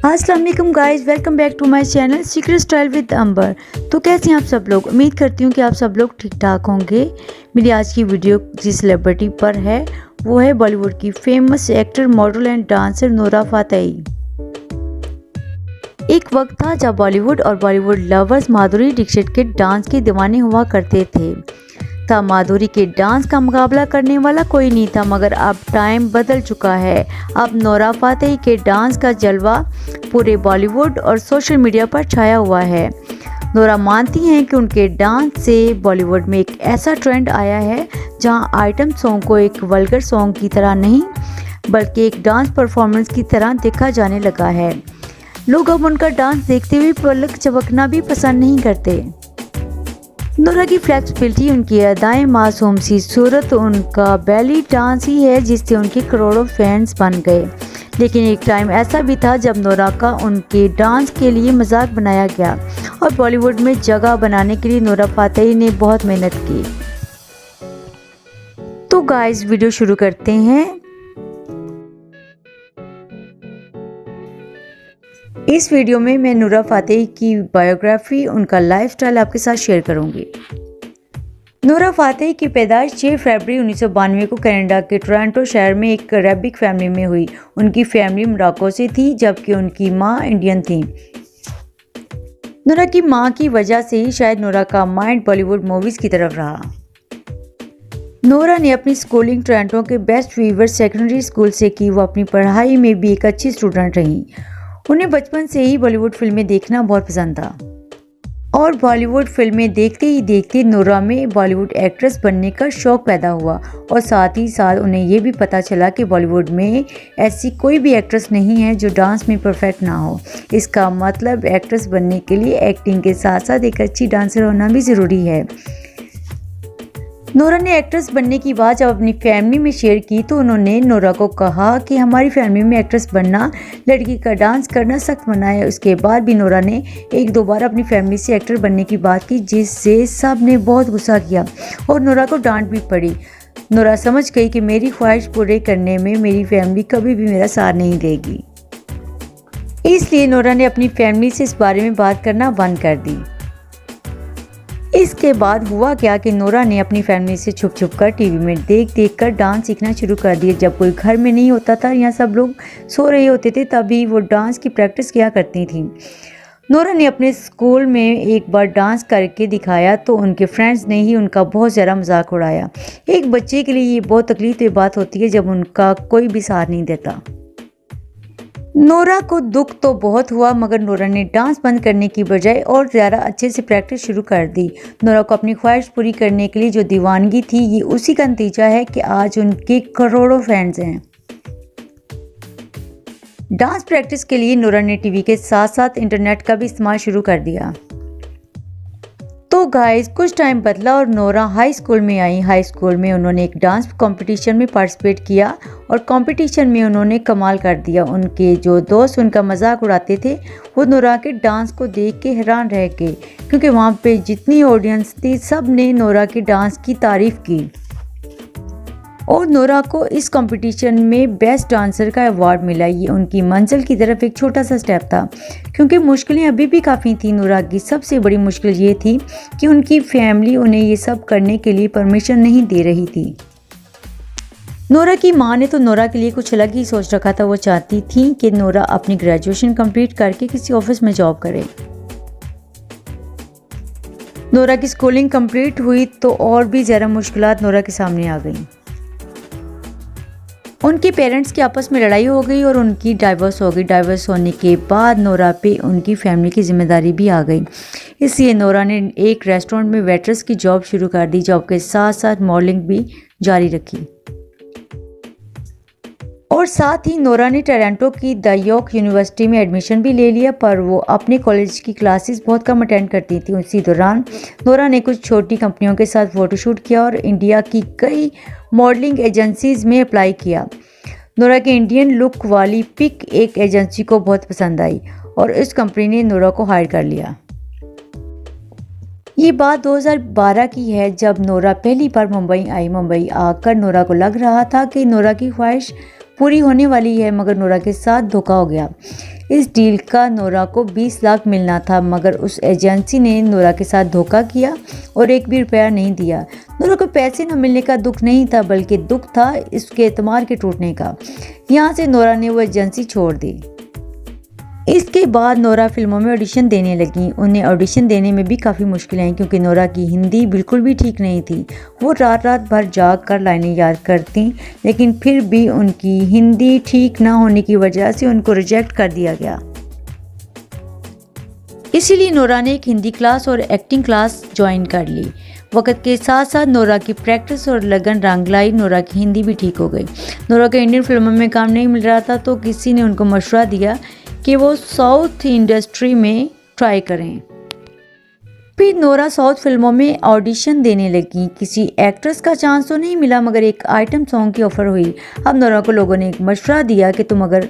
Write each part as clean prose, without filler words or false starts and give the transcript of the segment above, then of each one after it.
अस्सलाम वालेकुम guys, welcome back to my channel secret style with Ambar. तो कैसे हैं आप सब लोग? उम्मीद करती हूँ कि आप सब लोग ठीक ठाक होंगे। मेरी आज की वीडियो जिस सेलिब्रिटी पर है वो है बॉलीवुड की famous actor, model and dancer नूरा फतेही। एक वक्त था जब बॉलीवुड और बॉलीवुड लवर्स माधुरी दीक्षित के डांस के दीवाने हुआ करते थे। तब माधुरी के डांस का मुकाबला करने वाला कोई नहीं था, मगर अब टाइम बदल चुका है। अब नूरा फतेही के डांस का जलवा पूरे बॉलीवुड और सोशल मीडिया पर छाया हुआ है। नूरा मानती हैं कि उनके डांस से बॉलीवुड में एक ऐसा ट्रेंड आया है जहां आइटम सॉन्ग को एक वल्गर सॉन्ग की तरह नहीं बल्कि एक डांस परफॉर्मेंस की तरह देखा जाने लगा है। लोग अब उनका डांस देखते हुए पलक झपकना भी पसंद नहीं करते। नूरा की फ्लेक्सिबिलिटी, उनकी अदाएं, मासूम सी सूरत, उनका बैली डांस ही है जिससे उनके करोड़ों फैंस बन गए। लेकिन एक टाइम ऐसा भी था जब नूरा का उनके डांस के लिए मजाक बनाया गया और बॉलीवुड में जगह बनाने के लिए नूरा फतेही ने बहुत मेहनत की। तो गाइस, वीडियो शुरू करते हैं। इस वीडियो में मैं नूरा फतेही की बायोग्राफी, उनका लाइफस्टाइल आपके साथ शेयर करूंगी। नूरा फतेही की पैदाइश 6 फरवरी 1992 को कनाडा के टोरंटो शहर में एक अरबिक फैमिली में हुई। उनकी फैमिली मोरक्को से थी जबकि उनकी मां इंडियन थी। नूरा की मां की वजह से ही शायद नूरा का माइंड बॉलीवुड मूवीज की तरफ रहा। नूरा ने अपनी स्कूलिंग टोरंटो के बेस्ट वीवर सेकेंडरी स्कूल से की। वो अपनी पढ़ाई में भी एक अच्छी स्टूडेंट रही। उन्हें बचपन से ही बॉलीवुड फिल्में देखना बहुत पसंद था और बॉलीवुड फिल्में देखते ही देखते नूरा में बॉलीवुड एक्ट्रेस बनने का शौक पैदा हुआ और साथ ही साथ उन्हें ये भी पता चला कि बॉलीवुड में ऐसी कोई भी एक्ट्रेस नहीं है जो डांस में परफेक्ट ना हो। इसका मतलब एक्ट्रेस बनने के लिए एक्टिंग के साथ साथ एक अच्छी डांसर होना भी ज़रूरी है। नूरा ने एक्ट्रेस बनने की बात जब अपनी फैमिली में शेयर की तो उन्होंने नूरा को कहा कि हमारी फैमिली में एक्ट्रेस बनना, लड़की का डांस करना सख्त मना है। उसके बाद भी नूरा ने एक दो बार अपनी फैमिली से एक्टर बनने की बात की जिससे सब ने बहुत गुस्सा किया और नूरा को डांट भी पड़ी। नूरा समझ गई कि मेरी ख्वाहिश पूरे करने में मेरी फैमिली कभी भी मेरा साथ नहीं देगी। इसलिए नूरा ने अपनी फैमिली से इस बारे में बात करना बंद कर दी। इसके बाद हुआ क्या कि नूरा ने अपनी फैमिली से छुप छुप कर टीवी में देख देख कर डांस सीखना शुरू कर दिया। जब कोई घर में नहीं होता था या सब लोग सो रहे होते थे तभी वो डांस की प्रैक्टिस किया करती थी। नूरा ने अपने स्कूल में एक बार डांस करके दिखाया तो उनके फ्रेंड्स ने ही उनका बहुत ज़्यादा मजाक उड़ाया। एक बच्चे के लिए ये बहुत तकलीफ की बात होती है जब उनका कोई भी साथ नहीं देता। नूरा को दुख तो बहुत हुआ मगर नूरा ने डांस बंद करने की बजाय और ज़्यादा अच्छे से प्रैक्टिस शुरू कर दी। नूरा को अपनी ख्वाहिश पूरी करने के लिए जो दीवानगी थी, ये उसी का नतीजा है कि आज उनके करोड़ों फैंस हैं। डांस प्रैक्टिस के लिए नूरा ने टीवी के साथ साथ इंटरनेट का भी इस्तेमाल शुरू कर दिया। तो गाइस, कुछ टाइम बदला और नूरा हाई स्कूल में आई। हाई स्कूल में उन्होंने एक डांस कंपटीशन में पार्टिसिपेट किया और कंपटीशन में उन्होंने कमाल कर दिया। उनके जो दोस्त उनका मजाक उड़ाते थे वो नूरा के डांस को देख के हैरान रह गए क्योंकि वहाँ पे जितनी ऑडियंस थी सब ने नूरा के डांस की तारीफ की और नूरा को इस कंपटीशन में बेस्ट डांसर का अवार्ड मिला। ये उनकी मंजिल की तरफ एक छोटा सा स्टेप था क्योंकि मुश्किलें अभी भी काफ़ी थी। नूरा की सबसे बड़ी मुश्किल ये थी कि उनकी फैमिली उन्हें ये सब करने के लिए परमिशन नहीं दे रही थी। नूरा की मां ने तो नूरा के लिए कुछ अलग ही सोच रखा था। वो चाहती थी कि नूरा अपनी ग्रेजुएशन कंप्लीट करके किसी ऑफिस में जॉब करे। नूरा की स्कूलिंग कंप्लीट हुई तो और भी ज़्यादा मुश्किलात नूरा के सामने आ गईं। उनके पेरेंट्स की आपस में लड़ाई हो गई और उनकी डाइवोर्स हो गई। डाइवोर्स होने के बाद नूरा पे उनकी फैमिली की जिम्मेदारी भी आ गई। इसलिए नूरा ने एक रेस्टोरेंट में वेट्रेस की जॉब शुरू कर दी। जॉब के साथ साथ मॉडलिंग भी जारी रखी और साथ ही नूरा ने टोरंटो की द यॉर्क यूनिवर्सिटी में एडमिशन भी ले लिया, पर वो अपने कॉलेज की क्लासेस बहुत कम अटेंड करती थी। उसी दौरान नूरा ने कुछ छोटी कंपनियों के साथ फोटोशूट किया और इंडिया की कई मॉडलिंग एजेंसीज में अप्लाई किया। नूरा के इंडियन लुक वाली पिक एक एजेंसी को बहुत पसंद आई और इस कंपनी ने नूरा को हायर कर लिया। ये बात 2012 की है जब नूरा पहली बार मुंबई आई। मुंबई आकर नूरा को लग रहा था कि नूरा की ख्वाहिश पूरी होने वाली है, मगर नोरा के साथ धोखा हो गया। इस डील का नोरा को 20 लाख मिलना था, मगर उस एजेंसी ने नोरा के साथ धोखा किया और एक भी रुपया नहीं दिया। नोरा को पैसे न मिलने का दुख नहीं था, बल्कि दुख था इसके एतमाद के टूटने का। यहाँ से नोरा ने वो एजेंसी छोड़ दी। इसके बाद नोरा फिल्मों में ऑडिशन देने लगी। उन्हें ऑडिशन देने में भी काफ़ी मुश्किलें आई, क्योंकि नोरा की हिंदी बिल्कुल भी ठीक नहीं थी। वो रात रात भर जाग कर लाइनें याद करती, लेकिन फिर भी उनकी हिंदी ठीक ना होने की वजह से उनको रिजेक्ट कर दिया गया। इसीलिए नोरा ने एक हिंदी क्लास और एक्टिंग क्लास ज्वाइन कर ली। वक्त के साथ साथ नोरा की प्रैक्टिस और लगन रंग लाई। नोरा की हिंदी भी ठीक हो गई। नोरा को इंडियन फिल्मों में काम नहीं मिल रहा था, तो किसी ने उनको मशवरा दिया कि वो साउथ इंडस्ट्री में ट्राई करें। फिर नोरा साउथ फिल्मों में ऑडिशन देने लगी। किसी एक्ट्रेस का चांस तो नहीं मिला, मगर एक आइटम सॉन्ग की ऑफ़र हुई। अब नोरा को लोगों ने एक मशवरा दिया कि तुम अगर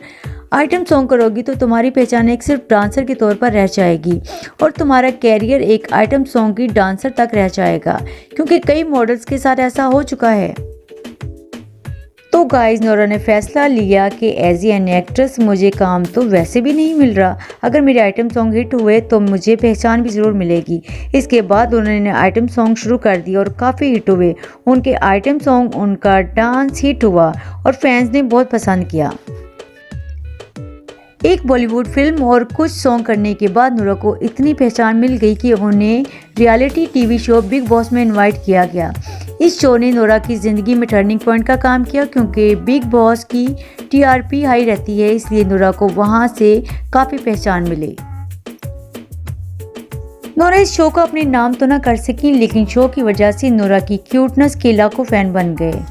आइटम सॉन्ग करोगी तो तुम्हारी पहचान एक सिर्फ डांसर के तौर पर रह जाएगी और तुम्हारा कैरियर एक आइटम सॉन्ग की डांसर तक रह जाएगा, क्योंकि कई मॉडल्स के साथ ऐसा हो चुका है। तो गाइस, नोरा ने फैसला लिया कि एज एन एक्ट्रेस मुझे काम तो वैसे भी नहीं मिल रहा, अगर मेरे आइटम सॉन्ग हिट हुए तो मुझे पहचान भी ज़रूर मिलेगी। इसके बाद उन्होंने आइटम सॉन्ग शुरू कर दिए और काफ़ी हिट हुए। उनके आइटम सॉन्ग, उनका डांस हिट हुआ और फैंस ने बहुत पसंद किया। एक बॉलीवुड फिल्म और कुछ सॉन्ग करने के बाद नोरा को इतनी पहचान मिल गई कि उन्हें reality TV show big boss में इनवाइट किया गया। इस शो ने नोरा की ज़िंदगी में टर्निंग पॉइंट का काम किया, क्योंकि बिग बॉस की टीआरपी हाई रहती है, इसलिए नोरा को वहां से काफ़ी पहचान मिली। नोरा इस शो को अपने नाम तो ना कर सकी, लेकिन शो की वजह से नोरा की क्यूटनेस के लाखों फैन बन गए।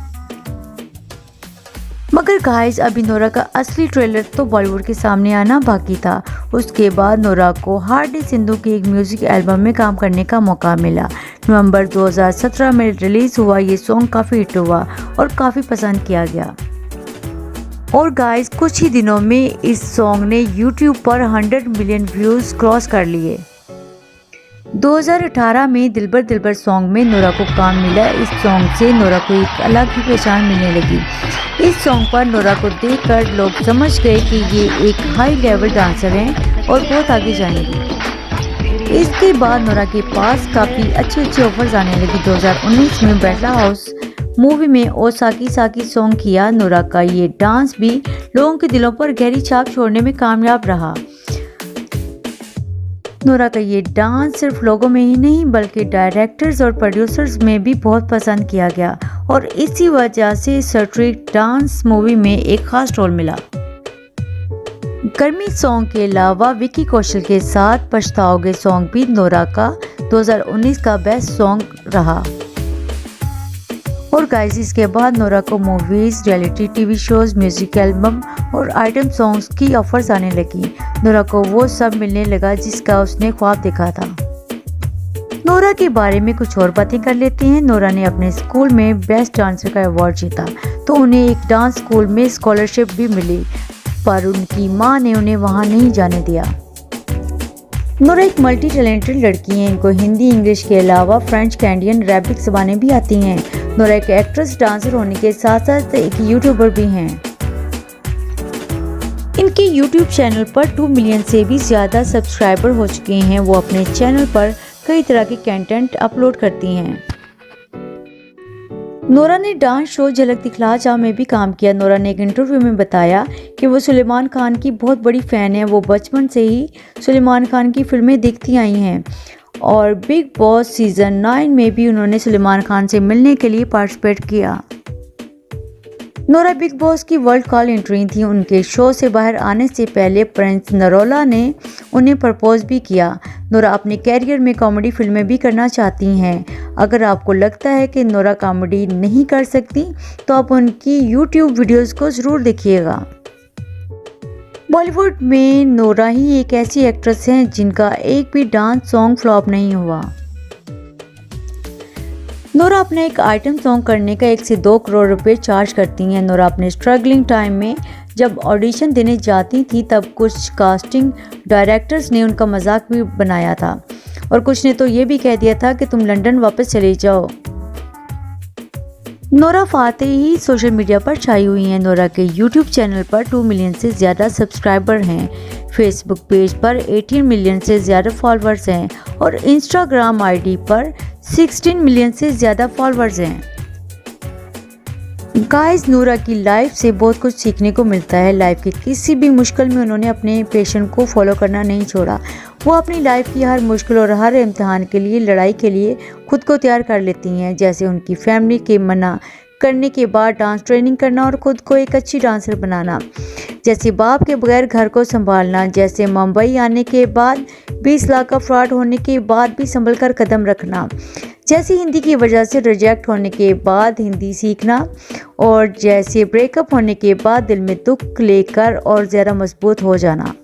मगर गाइस, अभी नोरा का असली ट्रेलर तो बॉलीवुड के सामने आना बाकी था। उसके बाद नोरा को हार्डी सिंधु की एक म्यूजिक एल्बम में काम करने का मौका मिला। नवंबर 2017 में रिलीज हुआ ये सॉन्ग काफ़ी हिट हुआ और काफ़ी पसंद किया गया। और गाइस, कुछ ही दिनों में इस सॉन्ग ने यूट्यूब पर 100 मिलियन व्यूज़ क्रॉस कर लिए। 2018 में दिलबर दिलबर सॉन्ग में नोरा को काम मिला। इस सॉन्ग से नोरा को एक अलग ही पहचान मिलने लगी। इस सॉन्ग पर नोरा को देखकर लोग समझ गए कि ये एक हाई लेवल डांसर हैं और बहुत आगे जाएंगी। इसके बाद नोरा के पास काफ़ी अच्छे ऑफर्स आने लगी। 2019 में बेटला हाउस मूवी में ओ साकी साकी सॉन्ग किया। नोरा का ये डांस भी लोगों के दिलों पर गहरी छाप छोड़ने में कामयाब रहा। नोरा का ये डांस सिर्फ लोगों में ही नहीं, बल्कि डायरेक्टर्स और प्रोड्यूसर्स में भी बहुत पसंद किया गया और इसी वजह से स्ट्रीट डांस मूवी में एक खास रोल मिला। गर्मी सॉन्ग के अलावा विकी कौशल के साथ पछताओगे सॉन्ग भी नोरा का 2019 का बेस्ट सॉन्ग रहा। और गाइस, इसके बाद नोरा को movies, reality TV shows, music album और आइटम सॉन्ग्स की ऑफर्स आने लगी। नोरा को वो सब मिलने लगा जिसका उसने ख्वाब देखा था। नोरा के बारे में कुछ और बातें कर लेते हैं। नोरा ने अपने स्कूल में बेस्ट डांसर का अवार्ड जीता, तो उन्हें एक डांस स्कूल में स्कॉलरशिप भी मिली, पर उनकी माँ ने उन्हें वहाँ नहीं जाने दिया। नोरा एक मल्टी टैलेंटेड लड़की हैं। इनको हिंदी, इंग्लिश के अलावा फ्रेंच, कैनेडियन, अरेबिक ज़बानें भी आती हैं। नोरा एक एक्ट्रेस, डांसर होने के साथ साथ एक यूट्यूबर भी हैं। इनके यूट्यूब चैनल पर 2 मिलियन से भी ज़्यादा सब्सक्राइबर हो चुके हैं। वो अपने चैनल पर कई तरह के कंटेंट अपलोड करती हैं। नोरा ने डांस शो झलक दिखला जा में भी काम किया। नोरा ने एक इंटरव्यू में बताया कि वो सलमान खान की बहुत बड़ी फ़ैन है। वो बचपन से ही सलमान खान की फिल्में देखती आई हैं और बिग बॉस सीज़न 9 में भी उन्होंने सलमान खान से मिलने के लिए पार्टिसिपेट किया। नोरा बिग बॉस की वर्ल्ड कॉल एंट्री थी। उनके शो से बाहर आने से पहले प्रिंस नरोला ने उन्हें प्रपोज भी किया। नोरा अपने कैरियर में कॉमेडी फिल्में भी करना चाहती हैं। अगर आपको लगता है कि नोरा कॉमेडी नहीं कर सकती, तो आप उनकी यूट्यूब वीडियोस को ज़रूर देखिएगा। बॉलीवुड में नोरा ही एक ऐसी एक्ट्रेस हैं जिनका एक भी डांस सॉन्ग फ्लॉप नहीं हुआ। नोरा अपना एक आइटम सॉन्ग करने का 1 से 2 करोड़ रुपए चार्ज करती हैं। नोरा अपने स्ट्रगलिंग टाइम में जब ऑडिशन देने जाती थी, तब कुछ कास्टिंग डायरेक्टर्स ने उनका मजाक भी बनाया था और कुछ ने तो ये भी कह दिया था कि तुम लंदन वापस चले जाओ। नोरा फातेही सोशल मीडिया पर छाई हुई हैं। नोरा के यूट्यूब चैनल पर 2 मिलियन से ज़्यादा सब्सक्राइबर हैं। फेसबुक पेज पर 18 मिलियन से ज़्यादा फॉलोअर्स हैं और इंस्टाग्राम आईडी पर 16 मिलियन से ज़्यादा फॉलोअर्स हैं। गाइस, नोरा की लाइफ से बहुत कुछ सीखने को मिलता है। लाइफ के किसी भी मुश्किल में उन्होंने अपने पैशन को फॉलो करना नहीं छोड़ा। वो अपनी लाइफ की हर मुश्किल और हर इम्तिहान के लिए, लड़ाई के लिए खुद को तैयार कर लेती हैं। जैसे उनकी फैमिली के मना करने के बाद डांस ट्रेनिंग करना और खुद को एक अच्छी डांसर बनाना, जैसे बाप के बगैर घर को संभालना, जैसे मुंबई आने के बाद 20 लाख का फ्रॉड होने के बाद भी संभल कर कदम रखना, जैसे हिंदी की वजह से रिजेक्ट होने के बाद हिंदी सीखना, और जैसे ब्रेकअप होने के बाद दिल में दुख लेकर और ज़्यादा मजबूत हो जाना।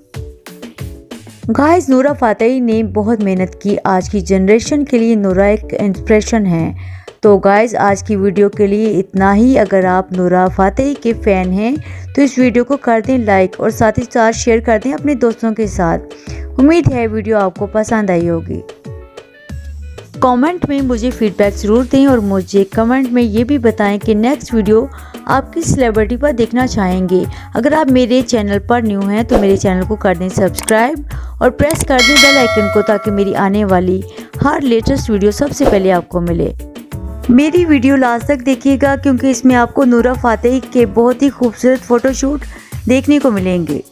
गाइस, नोरा फातेही ने बहुत मेहनत की। आज की जनरेशन के लिए नोरा एक इंस्पिरेशन है। तो गाइस, आज की वीडियो के लिए इतना ही। अगर आप नोरा फातेही के फ़ैन हैं तो इस वीडियो को कर दें लाइक और साथ ही साथ शेयर कर दें अपने दोस्तों के साथ। उम्मीद है वीडियो आपको पसंद आई होगी। कमेंट में मुझे फीडबैक ज़रूर दें और मुझे कमेंट में ये भी बताएं कि नेक्स्ट वीडियो आप किस सेलिब्रिटी पर देखना चाहेंगे। अगर आप मेरे चैनल पर न्यू हैं तो मेरे चैनल को कर दें सब्सक्राइब और प्रेस कर दें बेल आइकन को, ताकि मेरी आने वाली हर लेटेस्ट वीडियो सबसे पहले आपको मिले। मेरी वीडियो लास्ट तक देखिएगा, क्योंकि इसमें आपको नोरा फातेही के बहुत ही खूबसूरत फ़ोटोशूट देखने को मिलेंगे।